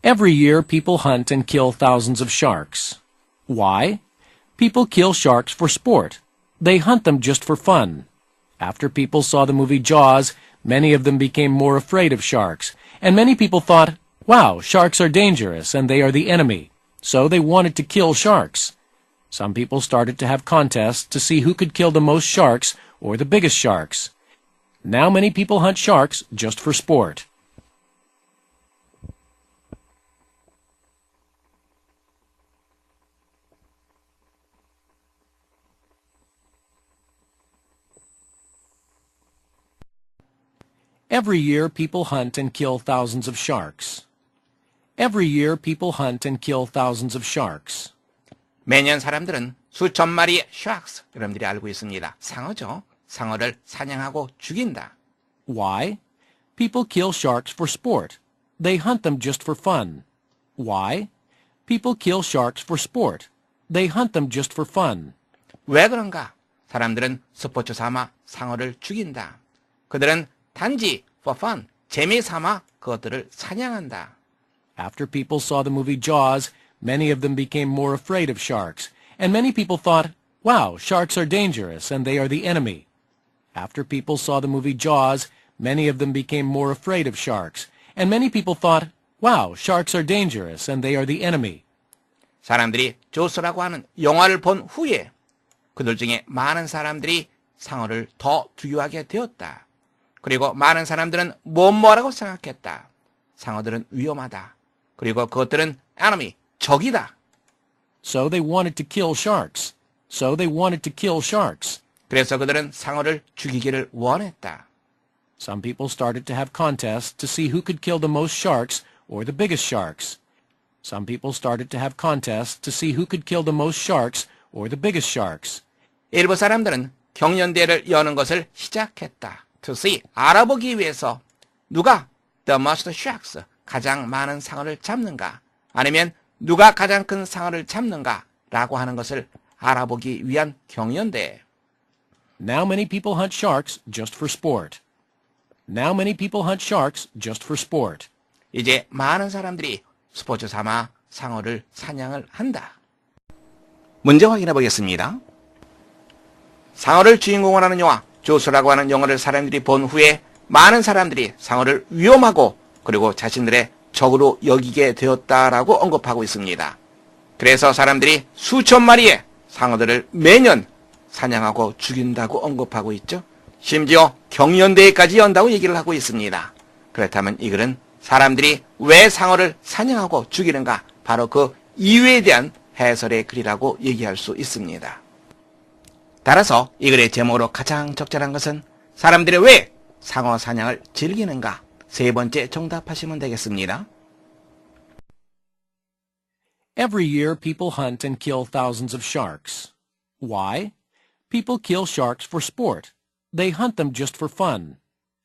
Every year, people hunt and kill thousands of sharks. Why? People kill sharks for sport. They hunt them just for fun. After people saw the movie Jaws, many of them became more afraid of sharks, and many people thought, wow, sharks are dangerous and they are the enemy. So they wanted to kill sharks. Some people started to have contests to see who could kill the most sharks or the biggest sharks. Now many people hunt sharks just for sport. Every year, people hunt and kill thousands of sharks. Every year, people hunt and kill thousands of sharks. 매년 사람들은 수천 마리의 sharks, 여러분들이 알고 있습니다. 상어죠. 상어를 사냥하고 죽인다. Why? People kill sharks for sport. They hunt them just for fun. Why? People kill sharks for sport. They hunt them just for fun. 왜 그런가? 사람들은 스포츠 삼아 상어를 죽인다. 그들은 단지 for fun, 재미 삼아 그것들을 사냥한다. After people saw the movie Jaws, many of them became more afraid of sharks, and many people thought, wow, sharks are dangerous and they are the enemy. After people saw the movie Jaws, many of them became more afraid of sharks, and many people thought, wow, sharks are dangerous and they are the enemy. 사람들이 조스라고 하는 영화를 본 후에 그들 중에 많은 사람들이 상어를 더 두려워하게 되었다. 그리고 많은 사람들은 뭐라고 생각했다. 상어들은 위험하다. 그리고 그것들은 enemy, 적이다. So they wanted to kill sharks. So they wanted to kill sharks. 그래서 그들은 상어를 죽이기를 원했다. Some people started to have contests to see who could kill the most sharks or the biggest sharks. Some people started to have contests to see who could kill the most sharks or the biggest sharks. 일부 사람들은 경연대회를 여는 것을 시작했다. To see, 알아보기 위해서 누가 the most sharks, 가장 많은 상어를 잡는가, 아니면 누가 가장 큰 상어를 잡는가 라고 하는 것을 알아보기 위한 경연대회. Now many people hunt sharks just for sport. Now many people hunt sharks just for sport. 이제 많은 사람들이 스포츠 삼아 상어를 사냥을 한다. 문제 확인해 보겠습니다. 상어를 주인공으로 하는 영화 조스라고 하는 영화를 사람들이 본 후에 많은 사람들이 상어를 위험하고 그리고 자신들의 적으로 여기게 되었다라고 언급하고 있습니다. 그래서 사람들이 수천 마리의 상어들을 매년 사냥하고 죽인다고 언급하고 있죠. 심지어 경연대회까지 연다고 얘기를 하고 있습니다. 그렇다면 이 글은 사람들이 왜 상어를 사냥하고 죽이는가, 바로 그 이유에 대한 해설의 글이라고 얘기할 수 있습니다. 따라서 이 글의 제목으로 가장 적절한 것은 사람들이 왜 상어 사냥을 즐기는가, 세 번째 정답하시면 되겠습니다. Every year people hunt and kill thousands of sharks. Why? People kill sharks for sport. They hunt them just for fun.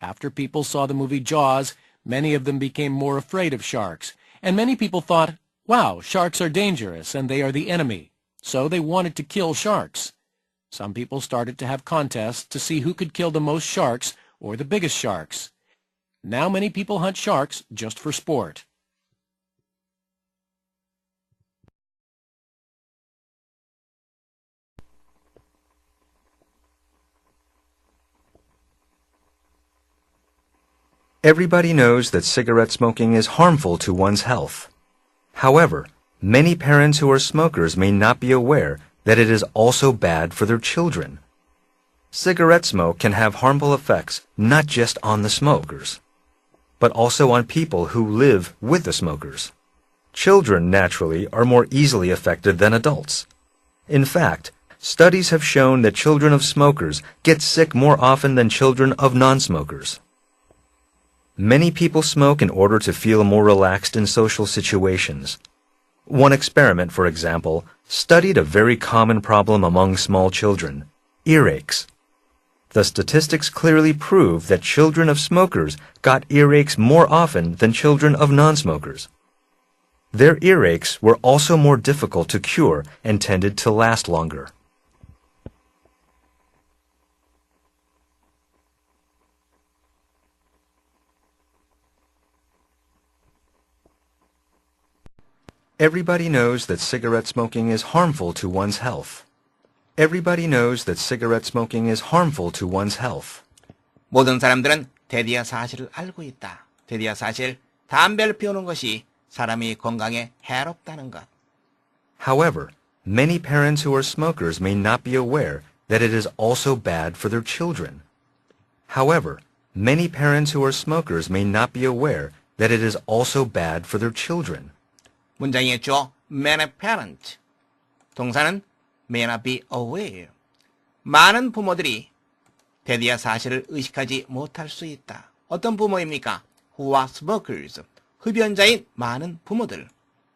After people saw the movie Jaws, many of them became more afraid of sharks, and many people thought, wow, sharks are dangerous and they are the enemy. So they wanted to kill sharks. Some people started to have contests to see who could kill the most sharks or the biggest sharks. Now many people hunt sharks just for sport. Everybody knows that cigarette smoking is harmful to one's health. However, many parents who are smokers may not be aware that it is also bad for their children. Cigarette smoke can have harmful effects not just on the smokers, but also on people who live with the smokers. Children, naturally, are more easily affected than adults. In fact, studies have shown that children of smokers get sick more often than children of non-smokers. Many people smoke in order to feel more relaxed in social situations. One experiment, for example, studied a very common problem among small children, earaches. The statistics clearly prove that children of smokers got earaches more often than children of non-smokers. Their earaches were also more difficult to cure and tended to last longer. Everybody knows that cigarette smoking is harmful to one's health. Everybody knows that cigarette smoking is harmful to one's health. 모든 사람들은 대디아 사실을 알고 있다. 대디아 사실, 담배를 피우는 것이 사람의 건강에 해롭다는 것. However, many parents who are smokers may not be aware that it is also bad for their children. However, many parents who are smokers may not be aware that it is also bad for their children. 문장의 주어 many parents, 동사는 may not be aware. 많은 부모들이 대디아 사실을 의식하지 못할 수 있다. 어떤 부모입니까? Who are smokers, 흡연자인 많은 부모들.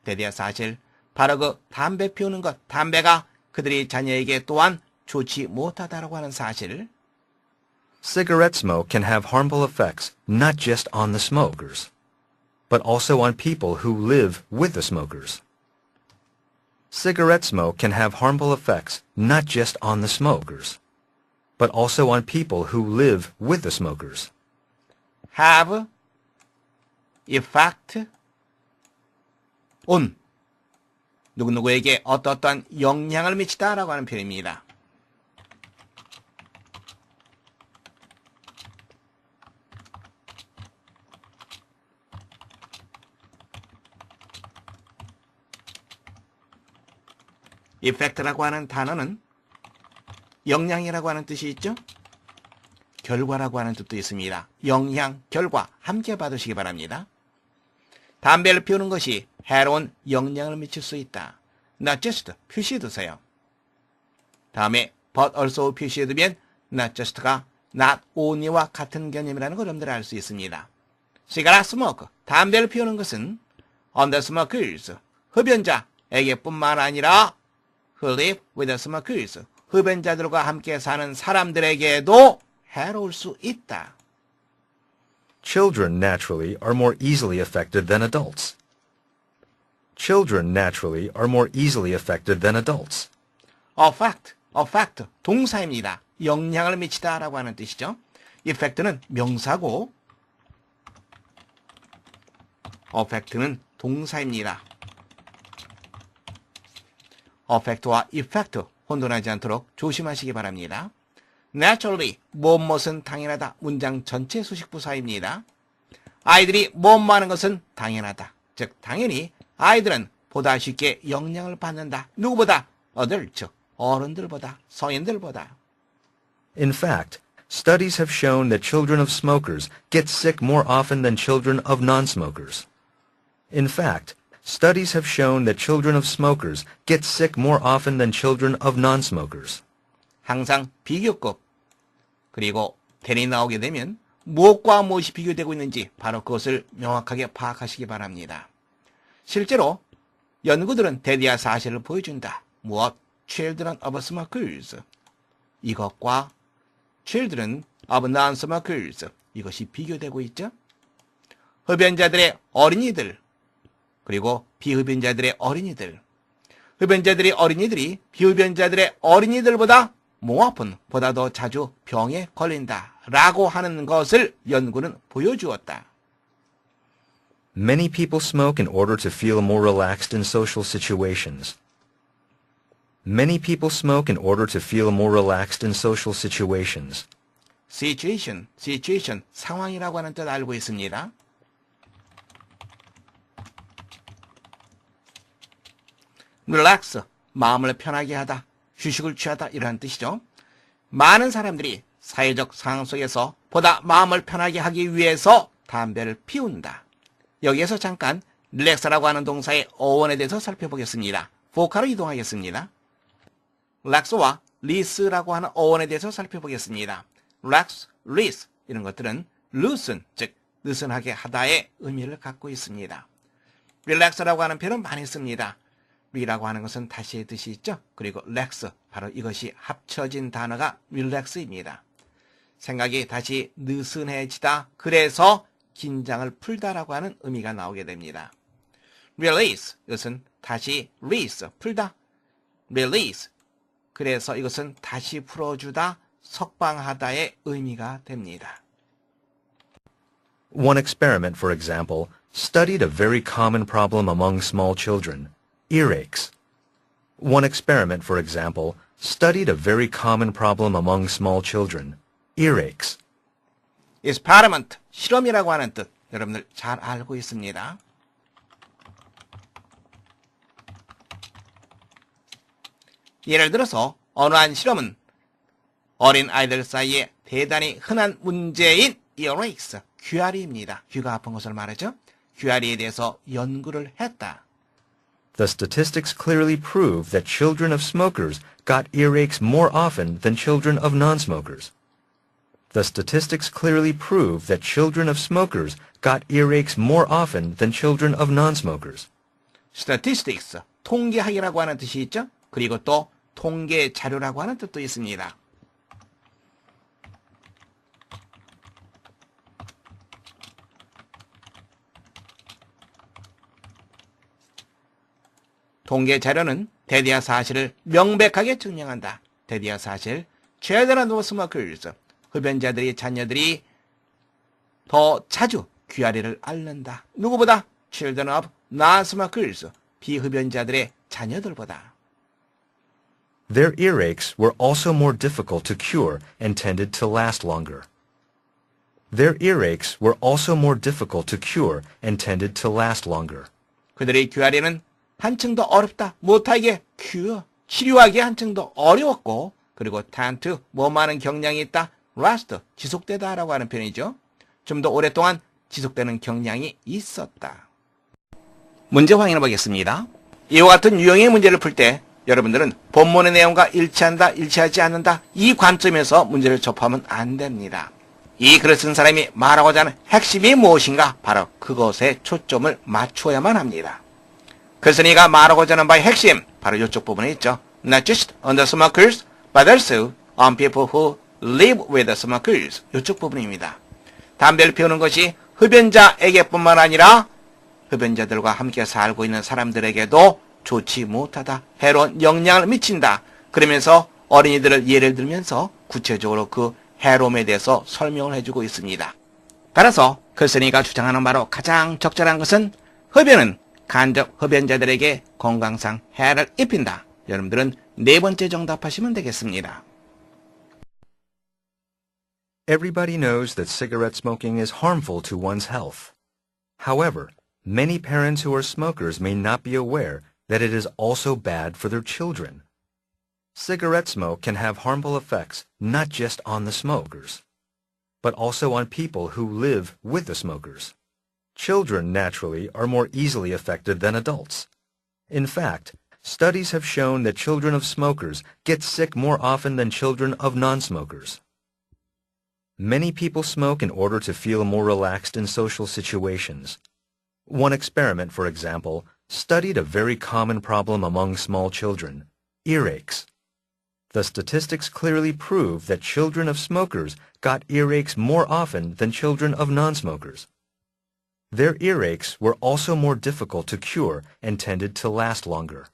대디아 사실, 바로 그 담배 피우는 것, 담배가 그들의 자녀에게 또한 좋지 못하다라고 하는 사실. Cigarette smoke can have harmful effects not just on the smokers, but also on people who live with the smokers. Cigarette smoke can have harmful effects not just on the smokers, but also on people who live with the smokers. have effect on 누구누구에게 어떠한 영향을 미치다라고 하는 표현입니다. effect라고 하는 단어는 영향이라고 하는 뜻이 있죠? 결과라고 하는 뜻도 있습니다. 영향, 결과 함께 받으시기 바랍니다. 담배를 피우는 것이 해로운 영향을 미칠 수 있다. Not just 표시해두세요. 다음에 but also 표시해두면 not just가 not only와 같은 개념이라는 걸 여러분들 알 수 있습니다. cigarette smoke, 담배를 피우는 것은 on the smokers, 흡연자에게뿐만 아니라 who live with the smokers, 흡연자들과 함께 사는 사람들에게도 해로울 수 있다. Children naturally are more easily affected than adults. Children naturally are more easily affected than adults. affect, 동사입니다. 영향을 미치다라고 하는 뜻이죠. effect는 명사고 affect는 동사입니다. affect와 effect 혼돈하지 않도록 조심하시기 바랍니다. naturally, 무엇은 당연하다. 문장 전체 수식부사입니다. 아이들이 뭐뭐 하는 것은 당연하다. 즉 당연히 아이들은 보다 쉽게 영향을 받는다. 누구보다? adult, 어른들보다, 성인들보다. In fact, studies have shown that children of smokers get sick more often than children of non-smokers. In fact, studies have shown that children of smokers get sick more often than children of non-smokers. 항상 비교급 그리고 대리 나오게 되면 무엇과 무엇이 비교되고 있는지 바로 그것을 명확하게 파악하시기 바랍니다. 실제로 연구들은 대디아 사실을 보여준다. 무엇? Children of smokers. 이것과 Children of non-smokers. 이것이 비교되고 있죠. 흡연자들의 어린이들 그리고 비흡연자들의 어린이들. 흡연자들의 어린이들이 비흡연자들의 어린이들보다 몸 아픈 보다 더 자주 병에 걸린다 라고 하는 것을 연구는 보여주었다. Many people smoke in order to feel more relaxed in social situations. Many people smoke in order to feel more relaxed in social situations. situation, 상황이라고 하는 뜻 알고 있습니다. relax, 마음을 편하게 하다, 휴식을 취하다 이런 뜻이죠. 많은 사람들이 사회적 상황 속에서 보다 마음을 편하게 하기 위해서 담배를 피운다. 여기에서 잠깐 relax라고 하는 동사의 어원에 대해서 살펴보겠습니다. 보카로 이동하겠습니다. relax와 release라고 하는 어원에 대해서 살펴보겠습니다. relax, release 이런 것들은 loosen, 즉 느슨하게 하다의 의미를 갖고 있습니다. relax라고 하는 표현은 많이 씁니다. re라고 하는 것은 다시의 뜻이 있죠. 그리고 relax, 바로 이것이 합쳐진 단어가 relax입니다. 생각이 다시 느슨해지다, 그래서 긴장을 풀다라고 하는 의미가 나오게 됩니다. release, 이것은 다시 release, 풀다. release, 그래서 이것은 다시 풀어주다, 석방하다의 의미가 됩니다. One experiment, for example, studied a very common problem among small children, earaches. One experiment, for example, studied a very common problem among small children, earaches. experiment, 실험이라고 하는 뜻 여러분들 잘 알고 있습니다. 예를 들어서 어느 한 실험은 어린 아이들 사이에 대단히 흔한 문제인 earaches, 귀아리입니다. 귀가 아픈 것을 말하죠. 귀아리에 대해서 연구를 했다. The statistics clearly prove that children of smokers got earaches more often than children of non-smokers. The statistics clearly prove that children of smokers got earaches more often than children of non-smokers. statistics, 통계학이라고 하는 뜻이 있죠. 그리고 또 통계 자료라고 하는 뜻도 있습니다. 통계 자료는 대디아 사실을 명백하게 증명한다. 대디아 사실, children of smokers, 흡연자들의 자녀들이 더 자주 귀아리를 앓는다. 누구보다? children of non-smokers, 비흡연자들의 자녀들보다. Their earaches were also more difficult to cure and tended to last longer. Their earaches were also more difficult to cure and tended to last longer. 그들의 귀아리는 한층 더 어렵다. 못하게 cure, 치료하기 한층 더 어려웠고, 그리고 tend to, 뭐하는 경향이 있다. last, 지속되다라고 하는 표현이죠. 좀 더 오랫동안 지속되는 경향이 있었다. 문제 확인해 보겠습니다. 이와 같은 유형의 문제를 풀 때 여러분들은 본문의 내용과 일치한다, 일치하지 않는다, 이 관점에서 문제를 접하면 안 됩니다. 이 글을 쓴 사람이 말하고자 하는 핵심이 무엇인가, 바로 그것에 초점을 맞추어야만 합니다. 글쓴이가 말하고자 하는 바의 핵심, 바로 이쪽 부분에 있죠. Not just on the smokers, but also on people who live with the smokers. 이쪽 부분입니다. 담배를 피우는 것이 흡연자에게뿐만 아니라 흡연자들과 함께 살고 있는 사람들에게도 좋지 못하다, 해로운 영향을 미친다. 그러면서 어린이들을 예를 들면서 구체적으로 그 해로움에 대해서 설명을 해주고 있습니다. 따라서 글쓴이가 주장하는 바로 가장 적절한 것은 흡연은 간접 흡연자들에게 건강상 해를 입힌다. 여러분들은 네 번째 정답하시면 되겠습니다. Everybody knows that cigarette smoking is harmful to one's health. However, many parents who are smokers may not be aware that it is also bad for their children. Cigarette smoke can have harmful effects not just on the smokers, but also on people who live with the smokers. Children, naturally, are more easily affected than adults. In fact, studies have shown that children of smokers get sick more often than children of non-smokers. Many people smoke in order to feel more relaxed in social situations. One experiment, for example, studied a very common problem among small children, earaches. The statistics clearly prove that children of smokers got earaches more often than children of non-smokers. Their earaches were also more difficult to cure and tended to last longer.